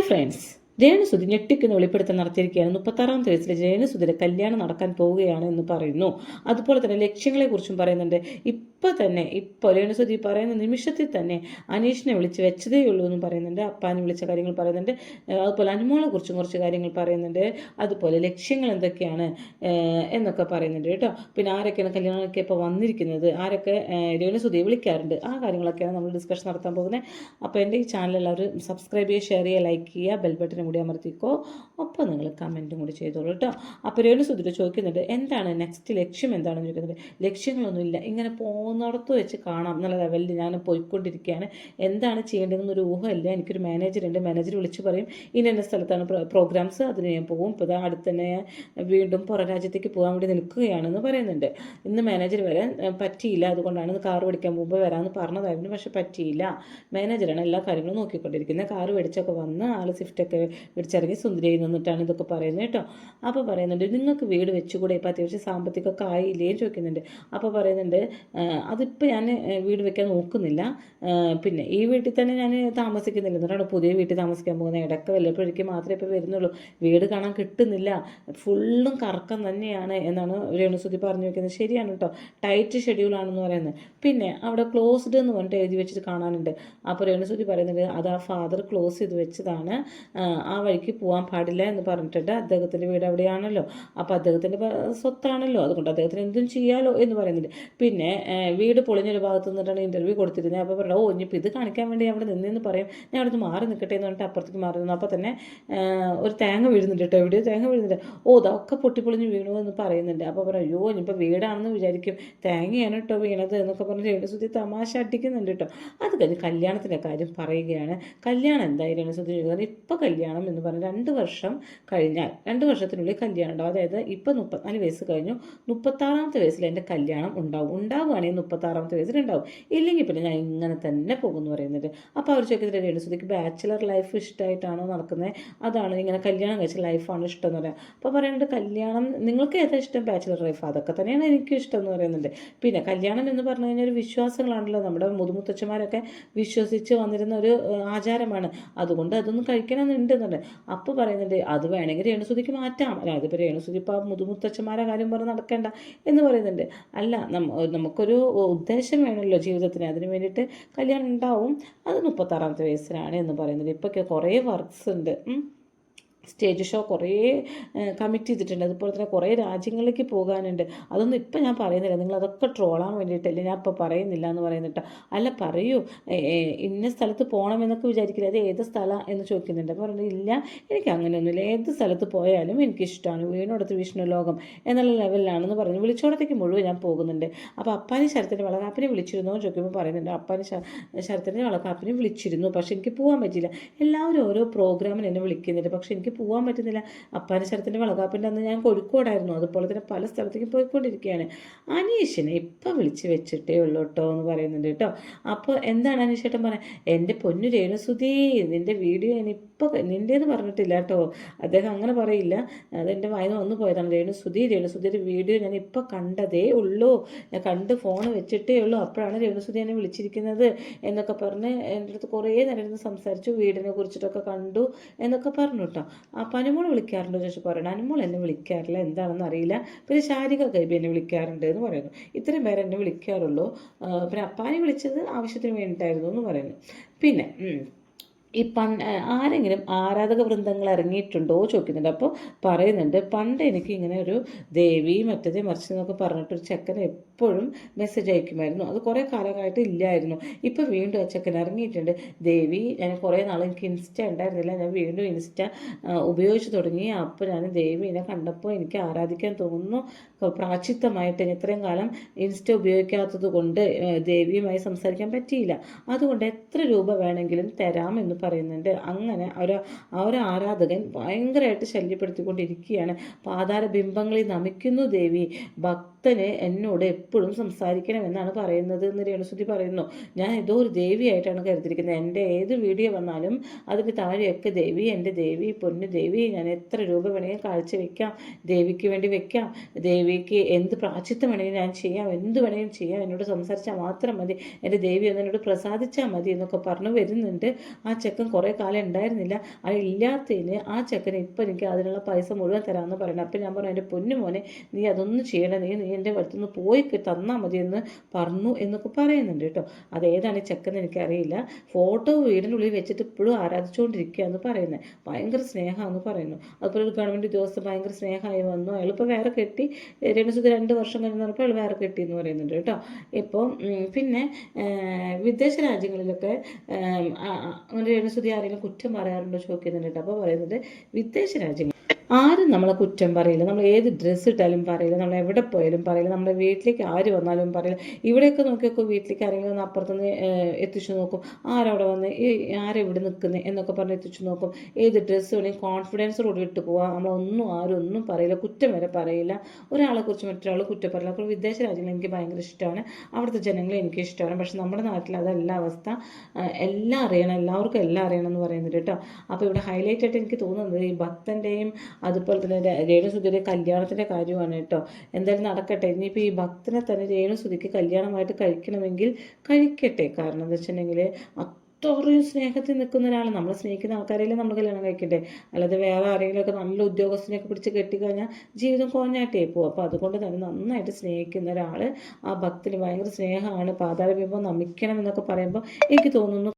Hi friends, രേണുസുതി ഞെട്ടിക്കുന്ന വെളിപ്പെടുത്തൽ നടത്തിയിരിക്കുകയാണ്. 36ാമത്തെ വയസ്സിൽ രേണുസുതിയുടെ കല്യാണം നടക്കാൻ പോവുകയാണ് എന്ന് പറയുന്നു. അതുപോലെ തന്നെ ലക്ഷ്യങ്ങളെക്കുറിച്ചും പറയുന്നുണ്ട്. ഇപ്പോൾ രേണുസുതി പറയുന്ന നിമിഷത്തിൽ തന്നെ അനീഷിനെ വിളിച്ച് വെച്ചതേ ഉള്ളൂ എന്നും പറയുന്നുണ്ട്. അപ്പാനെ വിളിച്ച കാര്യങ്ങൾ പറയുന്നുണ്ട്. അതുപോലെ അനുമോളെ കുറിച്ചും കുറച്ച് കാര്യങ്ങൾ പറയുന്നുണ്ട്. അതുപോലെ ലക്ഷ്യങ്ങൾ എന്തൊക്കെയാണ് എന്നൊക്കെ പറയുന്നുണ്ട് കേട്ടോ. പിന്നെ ആരൊക്കെയാണ് കല്യാണമൊക്കെ ഇപ്പോൾ വന്നിരിക്കുന്നത്, ആരൊക്കെ രേണുസുതിയെ വിളിക്കാറുണ്ട്, ആ കാര്യങ്ങളൊക്കെയാണ് നമ്മൾ ഡിസ്കഷൻ നടത്താൻ പോകുന്നത്. അപ്പോൾ എൻ്റെ ഈ ചാനൽ എല്ലാവരും സബ്സ്ക്രൈബ് ചെയ്യുക, ഷെയർ ചെയ്യുക, ലൈക്ക് ചെയ്യുക, ബെൽ ബട്ടനും കൂടി അമർത്തിക്കോ. ഒപ്പം നിങ്ങൾ കമൻറ്റും കൂടി ചെയ്തോളൂ കേട്ടോ. അപ്പോൾ രേണുസുതി ചോദിക്കുന്നുണ്ട്, എന്താണ് നെക്സ്റ്റ് ലക്ഷ്യം എന്താണെന്ന് ചോദിക്കുന്നുണ്ട്. ലക്ഷ്യങ്ങളൊന്നുമില്ല, ഇങ്ങനെ പോകുന്നിടത്ത് വെച്ച് കാണാം എന്നുള്ള ലെവലിൽ ഞാൻ പോയിക്കൊണ്ടിരിക്കുകയാണ്. എന്താണ് ചെയ്യേണ്ടതെന്നൊരു ഊഹമില്ല. എനിക്കൊരു മാനേജറുണ്ട്, മാനേജർ വിളിച്ച് പറയും ഇന്ന സ്ഥലത്താണ് പ്രോഗ്രാംസ്, അതിന് ഞാൻ പോകും. ഇപ്പോൾ അടുത്ത് തന്നെ വീണ്ടും പുറം രാജ്യത്തേക്ക് പോകാൻ വേണ്ടി നിൽക്കുകയാണെന്ന് പറയുന്നുണ്ട്. ഇന്ന് മാനേജർ വരാൻ പറ്റിയില്ല, അതുകൊണ്ടാണ് കാർ പഠിക്കാൻ പോകുമ്പോൾ വരാമെന്ന് പറഞ്ഞതായിരുന്നു, പക്ഷെ പറ്റിയില്ല. മാനേജറാണ് എല്ലാ കാര്യങ്ങളും നോക്കിക്കൊണ്ടിരിക്കുന്നത്. കാർ മേടിച്ചൊക്കെ വന്ന് ആൾ സ്വിഫ്റ്റൊക്കെ മേടിച്ചിറങ്ങി സുന്ദരിയായി നിന്നിട്ടാണ് ഇതൊക്കെ പറയുന്നത് കേട്ടോ. അപ്പോൾ പറയുന്നുണ്ട്, നിങ്ങൾക്ക് വീട് വെച്ചുകൂടെ, ഇപ്പോൾ അത്യാവശ്യം സാമ്പത്തികമൊക്കെ ആയില്ലേ ചോദിക്കുന്നുണ്ട്. അപ്പോൾ പറയുന്നുണ്ട്, അതിപ്പോൾ ഞാൻ വീട് വെക്കാൻ നോക്കുന്നില്ല, പിന്നെ ഈ വീട്ടിൽ തന്നെ ഞാൻ താമസിക്കുന്നില്ല, എന്നിട്ടാണ് പുതിയ വീട്ടിൽ താമസിക്കാൻ പോകുന്നത്. ഇടയ്ക്ക് വല്ലപ്പോഴേക്ക് മാത്രമേ ഇപ്പോൾ വരുന്നുള്ളൂ, വീട് കാണാൻ കിട്ടുന്നില്ല, ഫുള്ളും കറക്കം തന്നെയാണ് എന്നാണ് രേണുസുതി പറഞ്ഞു വെക്കുന്നത്. ശരിയാണ് കേട്ടോ, ടൈറ്റ് ഷെഡ്യൂളാണെന്ന് പറയുന്നത്. പിന്നെ അവിടെ ക്ലോസ്ഡ് എന്ന് പറഞ്ഞിട്ട് എഴുതി വെച്ചിട്ട് കാണാനുണ്ട്. അപ്പോൾ രേണുസുതി പറയുന്നുണ്ട്, അത് ആ ഫാദർ ക്ലോസ് ചെയ്ത് വെച്ചതാണ്, ആ വഴിക്ക് പോകാൻ പാടില്ല എന്ന് പറഞ്ഞിട്ടുണ്ട്. അദ്ദേഹത്തിൻ്റെ വീട് അവിടെയാണല്ലോ, അപ്പോൾ അദ്ദേഹത്തിൻ്റെ സ്വത്താണല്ലോ, അതുകൊണ്ട് അദ്ദേഹത്തിന് എന്തും ചെയ്യാലോ എന്ന് പറയുന്നുണ്ട്. പിന്നെ വീട് പൊളിഞ്ഞൊരു ഭാഗത്ത് നിന്നിട്ടാണ് ഇൻ്റർവ്യൂ കൊടുത്തിരുന്നത്. അപ്പോൾ പറഞ്ഞു, ഓ ഇനിയിപ്പോൾ ഇത് കാണിക്കാൻ വേണ്ടി അവിടെ നിന്നെന്ന് പറയും, ഞാൻ അവിടെ നിന്ന് മാറി നിൽക്കട്ടെ എന്ന് പറഞ്ഞിട്ട് അപ്പുറത്തേക്ക് മാറി നിന്നു. അപ്പോൾ തന്നെ ഒരു തേങ്ങ വീഴുന്നുണ്ട് കേട്ടോ, എവിടെയോ തേങ്ങ വീഴുന്നുണ്ട്. ഓ ഇതൊക്കെ പൊട്ടിപ്പൊളിഞ്ഞ് വീണു എന്ന് പറയുന്നുണ്ട്. അപ്പോൾ പറഞ്ഞു, അയ്യോ ഇനിയിപ്പോൾ വീടാണെന്ന് വിചാരിക്കും, തേങ്ങയാണ് കേട്ടോ വീണത് എന്നൊക്കെ പറഞ്ഞ് രേണുസുതി തമാശ അടിക്കുന്നുണ്ട് കേട്ടോ. അത് കഴിഞ്ഞ് കല്യാണത്തിൻ്റെ കാര്യം പറയുകയാണ്. കല്യാണം എന്തായാലും രേണുസുതി ചോദിക്കുന്നത്, ഇപ്പോൾ കല്യാണം എന്ന് പറഞ്ഞാൽ 2 വർഷം കഴിഞ്ഞാൽ 2 വർഷത്തിനുള്ളിൽ കല്യാണം ഉണ്ടാവും. അതായത് ഇപ്പോൾ 34 വയസ്സ് കഴിഞ്ഞു, 36ാമത്തെ വയസ്സിൽ എൻ്റെ കല്യാണം ഉണ്ടാവുകയാണെങ്കിൽ 36ാമത്തെ വയസ്സിൽ ഉണ്ടാവും, ഇല്ലെങ്കിൽ പിന്നെ ഞാൻ ഇങ്ങനെ തന്നെ പോകുമെന്ന് പറയുന്നുണ്ട്. അപ്പോൾ അവർ ചോദിക്കുന്നത്, രേണുസുതിക്ക് ബാച്ചിലർ ലൈഫ് ഇഷ്ടമായിട്ടാണോ നടക്കുന്നത്, അതാണ് ഇങ്ങനെ കല്യാണം കഴിച്ച ലൈഫാണ് ഇഷ്ടം എന്ന് പറയാം. അപ്പോൾ പറയുന്നുണ്ട്, കല്യാണം നിങ്ങൾക്ക് ഏതാ ഇഷ്ടം, ബാച്ചിലർ ലൈഫ് അതൊക്കെ തന്നെയാണ് എനിക്കും ഇഷ്ടം എന്ന് പറയുന്നുണ്ട്. പിന്നെ കല്യാണം എന്ന് പറഞ്ഞു കഴിഞ്ഞാൽ ഒരു വിശ്വാസങ്ങളാണല്ലോ, നമ്മുടെ മുതുമുത്തച്ഛന്മാരൊക്കെ വിശ്വസിച്ച് വന്നിരുന്ന ഒരു ആചാരമാണ്, അതുകൊണ്ട് അതൊന്നും കഴിക്കണമെന്നുണ്ടെന്നുണ്ട്. അപ്പോൾ പറയുന്നുണ്ട്, അത് വേണമെങ്കിൽ രേണുസുതിക്ക് മാറ്റാം, അതായത് ഇപ്പോൾ രേണുസുതി ഇപ്പോൾ മുതുമുത്തച്ഛന്മാരെ കാര്യം പറഞ്ഞ് നടക്കേണ്ട എന്ന് പറയുന്നുണ്ട്. അല്ല നമുക്കൊരു ഉദ്ദേശം വേണമല്ലോ ജീവിതത്തിന്, അതിന് വേണ്ടിയിട്ട് കല്യാണം ഉണ്ടാവും, അത് 36ാമത്തെ വയസ്സിലാണ് എന്ന് പറയുന്നുണ്ട്. ഇപ്പോൾ കുറേ വർക്ക്സ് ഉണ്ട്, സ്റ്റേജ് ഷോ കുറേ കമ്മിറ്റ് ചെയ്തിട്ടുണ്ട്, അതുപോലെ തന്നെ കുറേ രാജ്യങ്ങളിലേക്ക് പോകാനുണ്ട്. അതൊന്നും ഇപ്പം ഞാൻ പറയുന്നില്ല, നിങ്ങളതൊക്കെ ട്രോളാൻ വേണ്ടിയിട്ടല്ലേ ഞാൻ ഇപ്പോൾ പറയുന്നില്ല എന്ന് പറയുന്നിട്ട്. അല്ല പറയൂ, ഇന്ന സ്ഥലത്ത് പോകണമെന്നൊക്കെ വിചാരിക്കില്ല, അത് ഏത് സ്ഥലം എന്ന് ചോദിക്കുന്നുണ്ട്. അപ്പോൾ പറയുന്നത്, ഇല്ല എനിക്ക് അങ്ങനെയൊന്നുമില്ല, ഏത് സ്ഥലത്ത് പോയാലും എനിക്കിഷ്ടമാണ്, വീണോടത്ത് വിഷ്ണു ലോകം എന്നുള്ള ലെവലിലാണെന്ന് പറഞ്ഞു. വിളിച്ചോടത്തേക്ക് മുഴുവൻ ഞാൻ പോകുന്നുണ്ട്. അപ്പോൾ അപ്പാനി ശരത്തിൻ്റെ വളകാപ്പിനെ വിളിച്ചിരുന്നോ ചോദിക്കുമ്പോൾ പറയുന്നുണ്ട്, അപ്പാനി ശരത്തിൻ്റെ വളകാപ്പിനെ വിളിച്ചിരുന്നു, പക്ഷെ എനിക്ക് പോകാൻ പറ്റിയില്ല. എല്ലാവരും ഓരോ പ്രോഗ്രാമിന് എന്നെ വിളിക്കുന്നുണ്ട്, പക്ഷെ എനിക്ക് പോകാൻ പറ്റുന്നില്ല. അപ്പാനി ശരത്തിൻ്റെ വളകാപ്പിൻ്റെ അന്ന് ഞാൻ കോഴിക്കോടായിരുന്നു, അതുപോലെ തന്നെ പല സ്ഥലത്തേക്കും പോയിക്കൊണ്ടിരിക്കുകയാണ്. അനീഷിനെ ഇപ്പം വിളിച്ച് വെച്ചിട്ടേ ഉള്ളൂ കേട്ടോ എന്ന് പറയുന്നുണ്ട് കേട്ടോ. അപ്പോൾ എന്താണ് അനീഷേട്ടൻ പറയാൻ, എൻ്റെ പൊന്നു രേണുസുതി നിൻ്റെ വീഡിയോ ഞാനിപ്പോൾ നിൻ്റേന്ന് പറഞ്ഞിട്ടില്ല കേട്ടോ, അദ്ദേഹം അങ്ങനെ പറയില്ല, അതെൻ്റെ വായന വന്നു പോയതാണ്. രേണുസുതിയുടെ വീഡിയോ ഞാൻ ഇപ്പോൾ കണ്ടതേ ഉള്ളൂ, ഞാൻ കണ്ട് ഫോൺ വെച്ചിട്ടേ ഉള്ളൂ, അപ്പോഴാണ് രേണുസുതി എന്നെ വിളിച്ചിരിക്കുന്നത് എന്നൊക്കെ പറഞ്ഞ് എൻ്റെ അടുത്ത് കുറേ നേരം സംസാരിച്ചു, വീടിനെ കുറിച്ചിട്ടൊക്കെ കണ്ടു എന്നൊക്കെ പറഞ്ഞു കേട്ടോ. അപ്പം അനുമോൾ വിളിക്കാറുണ്ട് ചോദിച്ചു പറയണം, അനുമോൾ എന്നെ വിളിക്കാറില്ല, എന്താണെന്ന് അറിയില്ല. പിന്നെ ശാരിക കൈബി എന്നെ വിളിക്കാറുണ്ട് എന്ന് പറയുന്നു. ഇത്രയും പേരെ എന്നെ വിളിക്കാറുള്ളൂ. പിന്നെ അപ്പാനെ വിളിച്ചത് ആവശ്യത്തിന് വേണ്ടിയിട്ടായിരുന്നു എന്ന് പറയുന്നു. പിന്നെ ഈ ആരെങ്കിലും ആരാധക വൃന്ദങ്ങൾ ഇറങ്ങിയിട്ടുണ്ടോ ചോദിക്കുന്നുണ്ട്. അപ്പോൾ പറയുന്നുണ്ട്, പണ്ട് എനിക്ക് ഇങ്ങനെ ഒരു ദേവി മറ്റേത് മറിച്ച് എന്നൊക്കെ പറഞ്ഞിട്ടൊരു ചെക്കൻ എപ്പോഴും മെസ്സേജ് അയക്കുമായിരുന്നു, അത് കുറേ കാലമായിട്ട് ഇല്ലായിരുന്നു. ഇപ്പോൾ വീണ്ടും ആ ചെക്കൻ ഇറങ്ങിയിട്ടുണ്ട്. ദേവി, ഞാൻ കുറേ നാൾ എനിക്ക് ഇൻസ്റ്റ ഉണ്ടായിരുന്നില്ല, ഞാൻ വീണ്ടും ഇൻസ്റ്റ ഉപയോഗിച്ച് തുടങ്ങി. അപ്പോൾ ഞാൻ ദേവീനെ കണ്ടപ്പോൾ എനിക്ക് ആരാധിക്കാൻ തോന്നുന്നു, പ്രാചിത്തമായിട്ട് ഇത്രയും കാലം ഇൻസ്റ്റ ഉപയോഗിക്കാത്തത് കൊണ്ട് ദേവിയുമായി സംസാരിക്കാൻ പറ്റിയില്ല, അതുകൊണ്ട് എത്ര രൂപ വേണമെങ്കിലും തരാം എന്ന് പറയുന്നുണ്ട്. അങ്ങനെ ആ ഒരു ആരാധകൻ ഭയങ്കരമായിട്ട് ശല്യപ്പെടുത്തിക്കൊണ്ടിരിക്കുകയാണ്. പാതാര ബിംബങ്ങളിൽ നമിക്കുന്നു ദേവി, ഭക്ത ഭക്തന് എന്നോട് എപ്പോഴും സംസാരിക്കണമെന്നാണ് പറയുന്നത് എന്ന് രേണുസുതി പറയുന്നു. ഞാൻ ഏതോ ഒരു ദേവിയായിട്ടാണ് കരുതിയിരിക്കുന്നത്. എൻ്റെ ഏത് വീഡിയോ വന്നാലും അതിൻ്റെ താഴെയൊക്കെ ദേവി, എൻ്റെ ദേവി, പൊന്നു ദേവി, ഞാൻ എത്ര രൂപ വേണമെങ്കിൽ കാഴ്ചവെക്കാം, ദേവിക്ക് വേണ്ടി വെക്കാം, ദേവിക്ക് എന്ത് പ്രായശ്ചിത്തം വേണമെങ്കിലും ഞാൻ ചെയ്യാം, എന്ത് വേണമെങ്കിലും ചെയ്യാം, എന്നോട് സംസാരിച്ചാൽ മാത്രം മതി, എൻ്റെ ദേവി ഒന്ന് എന്നോട് പ്രസാദിച്ചാൽ മതി എന്നൊക്കെ പറഞ്ഞു വരുന്നുണ്ട്. ആ ചെക്കൻ കുറേ കാലം ഉണ്ടായിരുന്നില്ല. അത് ഇല്ലാത്തതിന് ആ ചെക്കന് ഇപ്പം എനിക്ക് അതിനുള്ള പൈസ മുഴുവൻ തരാമെന്ന് പറയുന്നത്. അപ്പം ഞാൻ പറഞ്ഞു, എൻ്റെ പൊന്നു മോനെ, നീ അതൊന്നും ചെയ്യണം, നീ എൻ്റെ അടുത്തുനിന്ന് പോയി തന്നാൽ മതി എന്ന് പറഞ്ഞു എന്നൊക്കെ പറയുന്നുണ്ട് കേട്ടോ. അതേതാണ് ഈ ചെക്കൻ എനിക്കറിയില്ല. ഫോട്ടോ വീടിൻ്റെ ഉള്ളിൽ വെച്ചിട്ട് ഇപ്പോഴും ആരാധിച്ചുകൊണ്ടിരിക്കുക എന്ന് പറയുന്നത്. ഭയങ്കര സ്നേഹമെന്ന് പറയുന്നു. അതുപോലെ ഒരു ഗവൺമെൻറ് ഉദ്യോഗസ്ഥ ഭയങ്കര സ്നേഹമായി വന്നു. അയാളിപ്പോൾ വേറെ കെട്ടി, രേണുസുതി 2 വർഷം കഴിഞ്ഞ് പറഞ്ഞപ്പോൾ അയാൾ വേറെ കെട്ടി എന്ന് പറയുന്നുണ്ട് കേട്ടോ. ഇപ്പോൾ പിന്നെ വിദേശ രാജ്യങ്ങളിലൊക്കെ അങ്ങനെ രേണുസുതി ആരെങ്കിലും കുറ്റം പറയാറുണ്ടോ ചോദിക്കുന്നുണ്ട് കേട്ടോ. അപ്പോൾ പറയുന്നത് വിദേശ രാജ്യങ്ങൾ ആരും നമ്മളെ കുറ്റം പറയില്ല, നമ്മൾ ഏത് ഡ്രസ്സ് ഇട്ടാലും പറയില്ല, നമ്മൾ എവിടെ പോയാലും പറയില്ല, നമ്മുടെ വീട്ടിലേക്ക് ആര് വന്നാലും പറയില്ല. ഇവിടെയൊക്കെ നോക്കിയൊക്കെ വീട്ടിലേക്ക് ആരെങ്കിലും ഒന്ന് അപ്പുറത്തുനിന്ന് എത്തിച്ചു നോക്കും, ആരവിടെ വന്ന് ആരെവിടെ നിൽക്കുന്നത് എന്നൊക്കെ പറഞ്ഞ് എത്തിച്ചു നോക്കും. ഏത് ഡ്രസ്സ് വേണമെങ്കിൽ കോൺഫിഡൻസോട് ഇട്ട് പോവാം, നമ്മളൊന്നും ആരും ഒന്നും പറയില്ല, കുറ്റം വരെ പറയില്ല, ഒരാളെക്കുറിച്ച് മറ്റൊരാൾ കുറ്റം പറയില്ല. അപ്പോൾ വിദേശ രാജ്യങ്ങൾ എനിക്ക് ഭയങ്കര ഇഷ്ടമാണ്, അവിടുത്തെ ജനങ്ങളെ എനിക്ക് ഇഷ്ടമാണ്. പക്ഷെ നമ്മുടെ നാട്ടിൽ അതല്ല അവസ്ഥ. എല്ലാം അറിയണം, എല്ലാവർക്കും എല്ലാം അറിയണം എന്ന് പറയുന്നത് കേട്ടോ. അപ്പോൾ ഇവിടെ ഹൈലൈറ്റ് ആയിട്ട് എനിക്ക് തോന്നുന്നത് ഈ ഭക്തൻ്റെയും അതുപോലെ തന്നെ രേണുസുതിയുടെ കല്യാണത്തിൻ്റെ കാര്യമാണ് കേട്ടോ. എന്തായാലും നടക്കട്ടെ. ഇനിയിപ്പോൾ ഈ ഭക്തനെ തന്നെ രേണുസുതിക്ക് കല്യാണമായിട്ട് കഴിക്കണമെങ്കിൽ കഴിക്കട്ടെ. കാരണം എന്താ വെച്ചിട്ടുണ്ടെങ്കിൽ അത്രയും സ്നേഹത്തിൽ നിൽക്കുന്ന ഒരാൾ, നമ്മൾ സ്നേഹിക്കുന്ന ആൾക്കാരെല്ലാം നമ്മൾ കല്യാണം കഴിക്കട്ടെ. അല്ലാതെ വേറെ ആരെങ്കിലുമൊക്കെ നല്ല ഉദ്യോഗസ്ഥനെയൊക്കെ പിടിച്ച് കെട്ടിക്കഴിഞ്ഞാൽ ജീവിതം കോഞ്ഞാട്ടേ പോകും. അപ്പോൾ അതുകൊണ്ട് തന്നെ നന്നായിട്ട് സ്നേഹിക്കുന്ന ഒരാൾ, ആ ഭക്തന് ഭയങ്കര സ്നേഹമാണ്, പാതാളബിംബം നമിക്കണം എന്നൊക്കെ പറയുമ്പോൾ എനിക്ക് തോന്നുന്നു